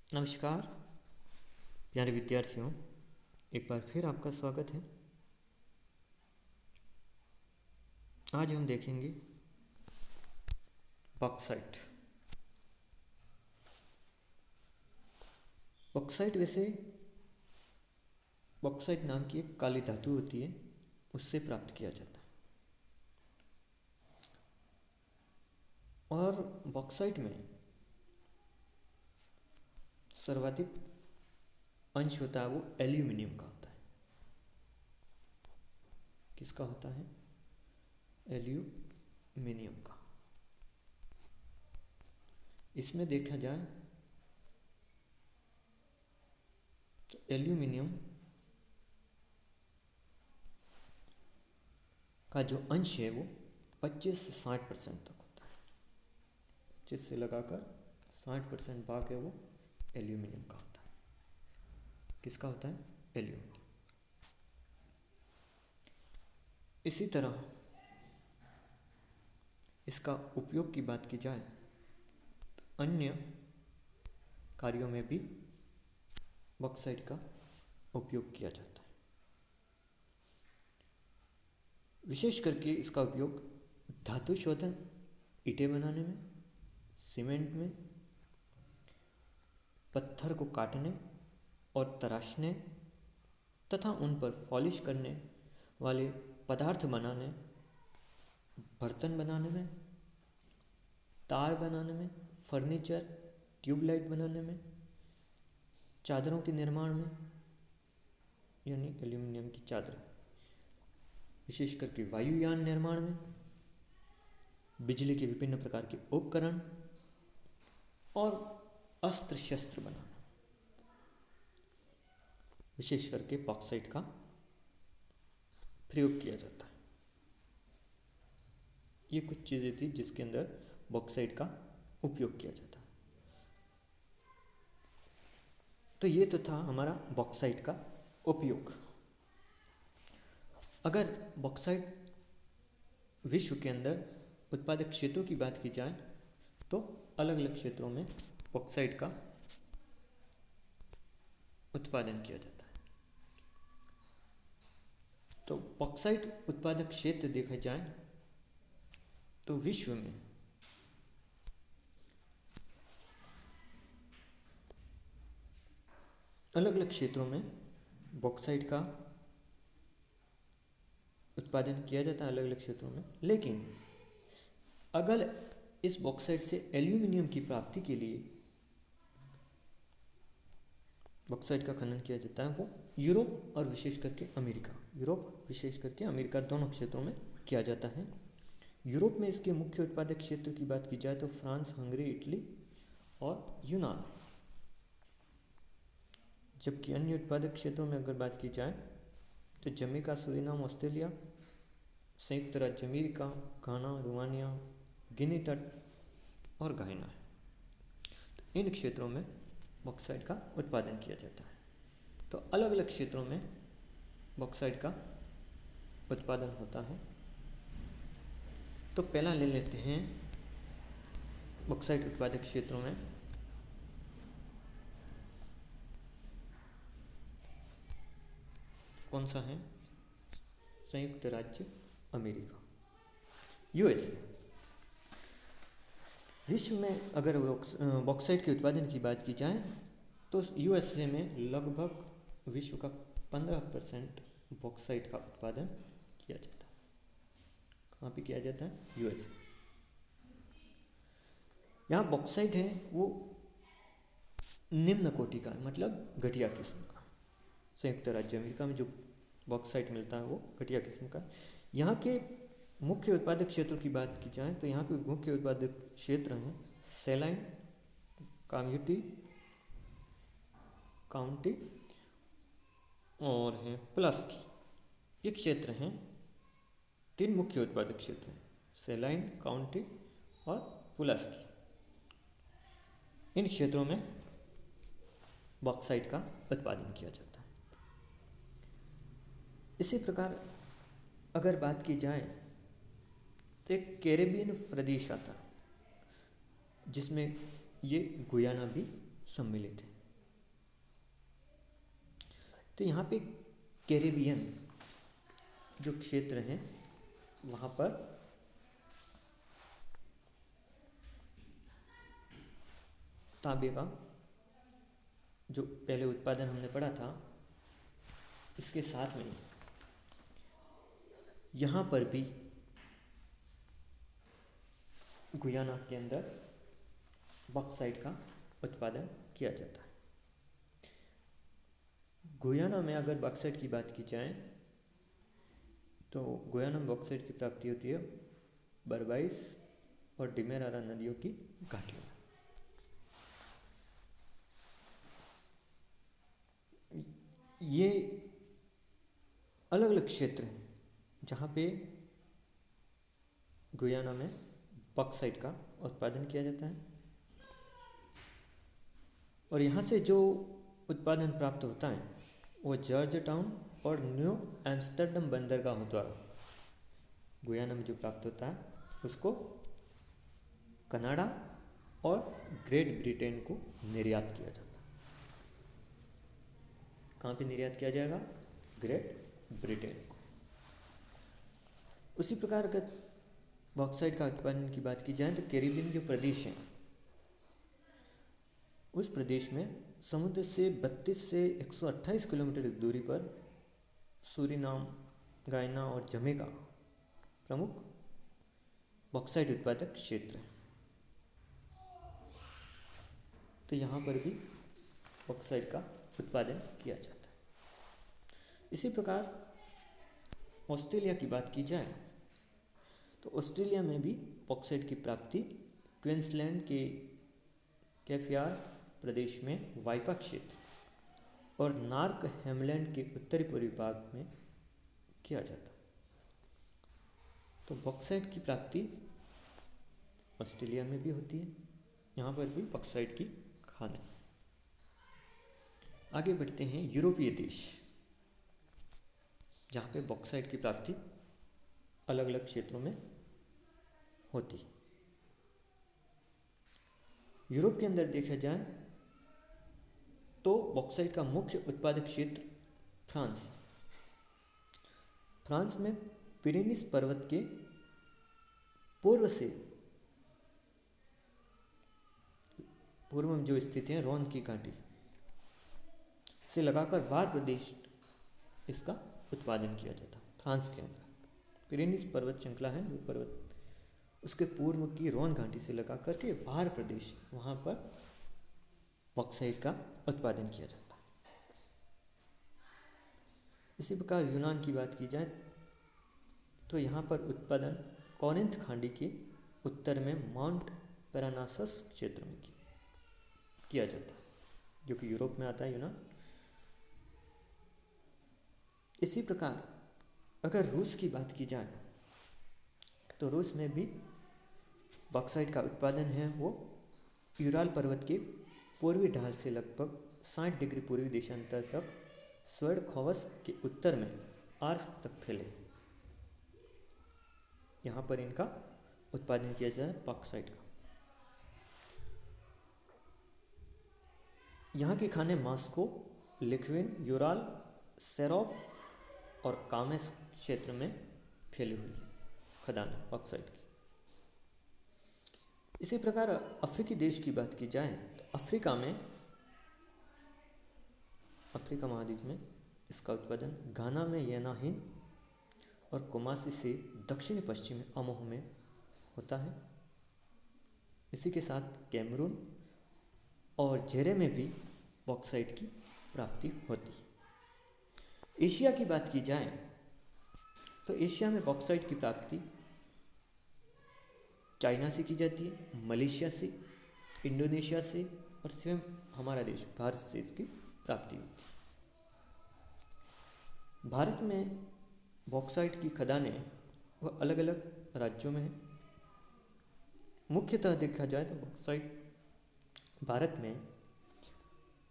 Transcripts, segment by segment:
नमस्कार प्यारे विद्यार्थियों, एक बार फिर आपका स्वागत है। आज हम देखेंगे बॉक्साइट। बॉक्साइट वैसे बॉक्साइट नाम की एक काली धातु होती है, उससे प्राप्त किया जाता है। और बॉक्साइट में सर्वाधिक अंश होता है वो एल्यूमिनियम का होता है। किसका होता है? एल्यूमिनियम का। इसमें देखा जाए तो एल्यूमिनियम का जो अंश है वो 25 से 60% तक होता है। 25 से लगाकर 60% भाग है वो एल्यूमिनियम का होता है। किसका होता है? एल्यूमिनियम। इसी तरह इसका उपयोग की बात की जाए तो अन्य कार्यों में भी बॉक्साइट का उपयोग किया जाता है। विशेष करके इसका उपयोग धातु शोधन, ईंटें बनाने में, सीमेंट में, पत्थर को काटने और तराशने तथा उन पर पॉलिश करने वाले पदार्थ बनाने, बर्तन बनाने में, तार बनाने में, फर्नीचर, ट्यूबलाइट बनाने में, चादरों के निर्माण में, यानी एल्यूमिनियम की चादर, विशेष करके वायुयान निर्माण में, बिजली के विभिन्न प्रकार के उपकरण और अस्त्र शस्त्र बनाना, विशेष करके बॉक्साइट का प्रयोग किया जाता है। ये कुछ चीज़ें थी जिसके अंदर बॉक्साइट का उपयोग किया जाता है। तो ये तो था हमारा बॉक्साइट का उपयोग। अगर बॉक्साइट विश्व के अंदर उत्पादक क्षेत्रों की बात की जाए तो अलग अलग क्षेत्रों में बॉक्साइट का उत्पादन किया जाता है। तो बॉक्साइट उत्पादक क्षेत्र देखा जाए तो विश्व में अलग अलग क्षेत्रों में बॉक्साइट का उत्पादन किया जाता है, अलग अलग क्षेत्रों में। लेकिन अगर इस बॉक्साइट से एल्यूमिनियम की प्राप्ति के लिए बॉक्साइट का खनन किया जाता है वो यूरोप और विशेष करके अमेरिका दोनों क्षेत्रों में किया जाता है। यूरोप में इसके मुख्य उत्पादक क्षेत्र की बात की जाए तो फ्रांस, हंगरी, इटली और यूनान। जबकि अन्य उत्पादक क्षेत्रों में अगर बात की जाए तो जमैका, सूरीनाम, ऑस्ट्रेलिया, संयुक्त राज्य अमेरिका, घाना, रुमानिया, गिनी तट और गायना है। तो इन क्षेत्रों में बॉक्साइट का उत्पादन किया जाता है। तो अलग अलग क्षेत्रों में बॉक्साइट का उत्पादन होता है। तो पहला ले लेते हैं बॉक्साइट उत्पादक क्षेत्रों में कौन सा है? संयुक्त राज्य अमेरिका, यूएसए। विश्व में अगर बॉक्साइट के उत्पादन की बात की जाए तो यूएसए में लगभग विश्व का 15% बॉक्साइट का उत्पादन किया जाता है। कहाँ पे किया जाता है? यूएसए। यहाँ बॉक्साइट है वो निम्न कोटि का, मतलब घटिया किस्म का। संयुक्त राज्य अमेरिका में जो बॉक्साइट मिलता है वो घटिया किस्म का। यहाँ के मुख्य उत्पादक क्षेत्रों की बात की जाए तो यहाँ के मुख्य उत्पादक क्षेत्र हैं सेलाइन, काउंटी और हैं प्लस्की। ये क्षेत्र हैं, 3 मुख्य उत्पादक क्षेत्र हैं, सेलाइन, काउंटी और पुलस्की। इन क्षेत्रों में बॉक्साइट का उत्पादन किया जाता है। इसी प्रकार अगर बात की जाए तो एक कैरेबियन प्रदेश आता है जिसमें ये गुयाना भी सम्मिलित है। तो यहाँ पे कैरेबियन जो क्षेत्र हैं वहाँ पर तांबे का जो पहले उत्पादन हमने पढ़ा था, इसके साथ में यहाँ पर भी गुयाना के अंदर बॉक्साइट का उत्पादन किया जाता है। गुयाना में अगर बॉक्साइट की बात की जाए तो गुयाना में बॉक्साइट की प्राप्ति होती है बरबाइस और डिमेरारा नदियों की घाटियों में। ये अलग अलग क्षेत्र हैं जहाँ पे गुयाना में बॉक्साइट का उत्पादन किया जाता है, और यहाँ से जो उत्पादन प्राप्त होता है वो जॉर्ज टाउन और न्यू एम्स्टर्डम बंदरगाहों द्वारा गुयाना में जो प्राप्त होता है उसको कनाडा और ग्रेट ब्रिटेन को निर्यात किया जाता है। कहाँ पे निर्यात किया जाएगा? ग्रेट ब्रिटेन को। उसी प्रकार अगर बॉक्साइट का उत्पादन की बात की जाए तो कैरिबियन जो प्रदेश हैं उस प्रदेश में समुद्र से 32 से 128 किलोमीटर की दूरी पर सूरीनाम, गायना और जमैका प्रमुख बॉक्साइट उत्पादक क्षेत्र हैं। तो यहाँ पर भी बॉक्साइट का उत्पादन किया जाता है। इसी प्रकार ऑस्ट्रेलिया की बात की जाए तो ऑस्ट्रेलिया में भी बॉक्साइट की प्राप्ति क्वींसलैंड के कैफियार प्रदेश में वाइपा क्षेत्र और नार्क हेमलैंड के उत्तरी पूर्वी भाग में किया जाता है। तो बॉक्साइट की प्राप्ति ऑस्ट्रेलिया में भी होती है, यहाँ पर भी बॉक्साइट की खान है। आगे बढ़ते हैं यूरोपीय देश, जहाँ पे बॉक्साइट की प्राप्ति अलग अलग क्षेत्रों में होती है। यूरोप के अंदर देखा जाए तो बॉक्साइट का मुख्य उत्पादक क्षेत्र फ्रांस। फ्रांस में पिरेनीस पर्वत के पूर्व में जो स्थित है रोन की घाटी से लगाकर वार प्रदेश इसका उत्पादन किया जाता है। फ्रांस के अंदर पिरेनीस पर्वत श्रृंखला है, जो पर्वत उसके पूर्व की रोन घाटी से लगा करके वार प्रदेश, वहाँ पर बॉक्साइट का उत्पादन किया जाता है। इसी प्रकार यूनान की बात की जाए तो यहाँ पर उत्पादन कोरिंथ खाड़ी के उत्तर में माउंट पैरानासस क्षेत्र में किया जाता है, जो कि यूरोप में आता है यूनान। इसी प्रकार अगर रूस की बात की जाए तो रूस में भी बॉक्साइट का उत्पादन है वो यूराल पर्वत के पूर्वी ढाल से लगभग 60 डिग्री पूर्वी देशांतर तक स्वर्डखोवस के उत्तर में आर्स तक फैले। यहाँ पर इनका उत्पादन किया जाए बॉक्साइट का। यहाँ के खाने मास्को, लिथुआनिया, यूराल, सेरोप और कामेस क्षेत्र में फैली हुई खदान बॉक्साइट की। इसी प्रकार अफ्रीकी देश की बात की जाए तो अफ्रीका महाद्वीप में इसका उत्पादन घाना में येनाहिन और कुमासी से दक्षिणी पश्चिमी अमोह में होता है। इसी के साथ कैमरून और जेरे में भी बॉक्साइट की प्राप्ति होती है। एशिया की बात की जाए तो एशिया में बॉक्साइट की प्राप्ति चाइना से की जाती है, मलेशिया से, इंडोनेशिया से और स्वयं हमारा देश भारत से इसकी प्राप्ति होती है। भारत में बॉक्साइट की खदानें वह अलग अलग राज्यों में हैं। मुख्यतः देखा जाए तो बॉक्साइट भारत में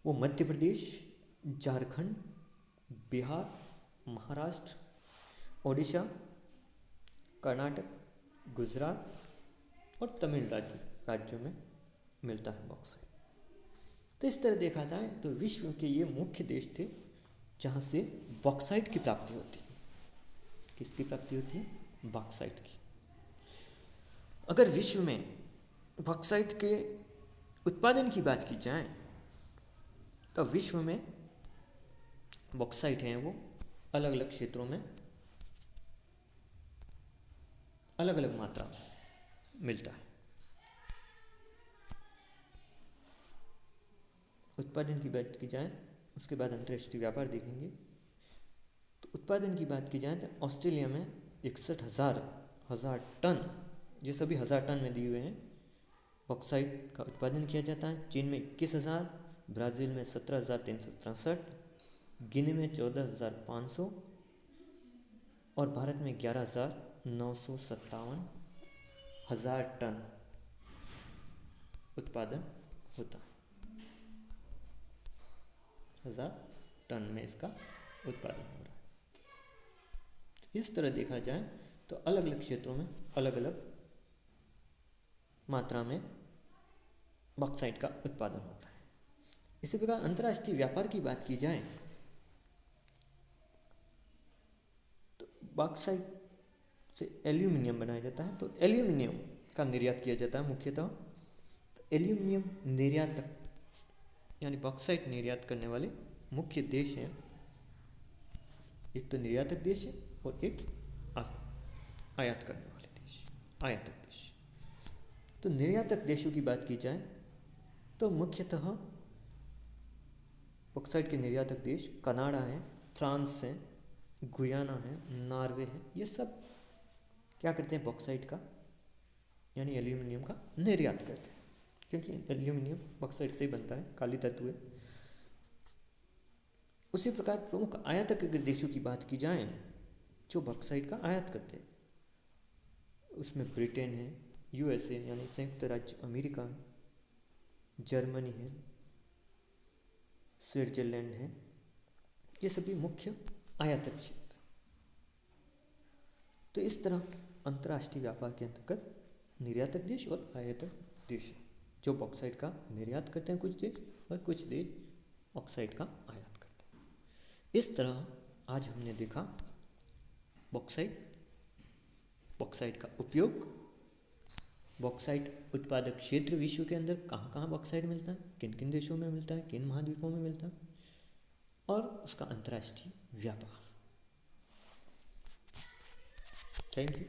वो मध्य प्रदेश, झारखंड, बिहार, महाराष्ट्र, ओडिशा, कर्नाटक, गुजरात और तमिलनाडु राज्यों में मिलता है बॉक्साइट। तो इस तरह देखा जाए तो विश्व के ये मुख्य देश थे जहाँ से बॉक्साइट की प्राप्ति होती है। किसकी प्राप्ति होती है? बॉक्साइट की। अगर विश्व में बॉक्साइट के उत्पादन की बात की जाए तो विश्व में बॉक्साइट हैं वो अलग अलग क्षेत्रों में अलग अलग मात्रा में मिलता है। उत्पादन की बात की जाए, उसके बाद अंतर्राष्ट्रीय व्यापार देखेंगे। तो उत्पादन की बात की जाए तो ऑस्ट्रेलिया में 61,000 टन, ये सभी 1000 टन में दिए हुए हैं, बॉक्साइट का उत्पादन किया जाता है। चीन में 21,000, ब्राज़ील में 17,363, गिनी में 14,500 और भारत में 11,957 टन उत्पादन होता है। 1000 टन में इसका उत्पादन हो रहा है। इस तरह देखा जाए तो अलग अलग क्षेत्रों में अलग अलग मात्रा में बॉक्साइट का उत्पादन होता है। इसी प्रकार अंतर्राष्ट्रीय व्यापार की बात की जाए तो बॉक्साइट से एल्यूमिनियम बनाया जाता है। तो एल्यूमिनियम का निर्यात किया जाता है मुख्यतः। तो एल्यूमिनियम निर्यातक यानी बॉक्साइट निर्यात करने वाले मुख्य देश हैं। एक तो निर्यातक देश है और एक आयात करने वाले देश, आयातक देश। तो निर्यातक देशों की बात की जाए तो मुख्यतः बॉक्साइट के निर्यातक देश कनाडा है, फ्रांस है, गुयाना है, नॉर्वे है। ये सब क्या करते हैं? बॉक्साइट का यानी एल्यूमिनियम का निर्यात करते हैं, क्योंकि एल्यूमिनियम बॉक्साइट से ही बनता है, काली धातु है। उसी प्रकार प्रमुख आयातक देशों की बात की जाए जो बॉक्साइट का आयात करते हैं, उसमें ब्रिटेन है, यूएसए यानी संयुक्त राज्य अमेरिका है, जर्मनी है, स्विट्जरलैंड है। ये सभी मुख्य आयातक क्षेत्र। तो इस तरह अंतर्राष्ट्रीय व्यापार के अंतर्गत निर्यातक देश और आयातक देश जो बॉक्साइट का निर्यात करते हैं कुछ देश, और कुछ देश बॉक्साइट का आयात करते हैं। इस तरह आज हमने देखा बॉक्साइट का उपयोग, बॉक्साइट उत्पादक क्षेत्र विश्व के अंदर कहाँ कहाँ बॉक्साइट मिलता है, किन किन देशों में मिलता है, किन महाद्वीपों में मिलता है, और उसका अंतर्राष्ट्रीय व्यापार। Thank you.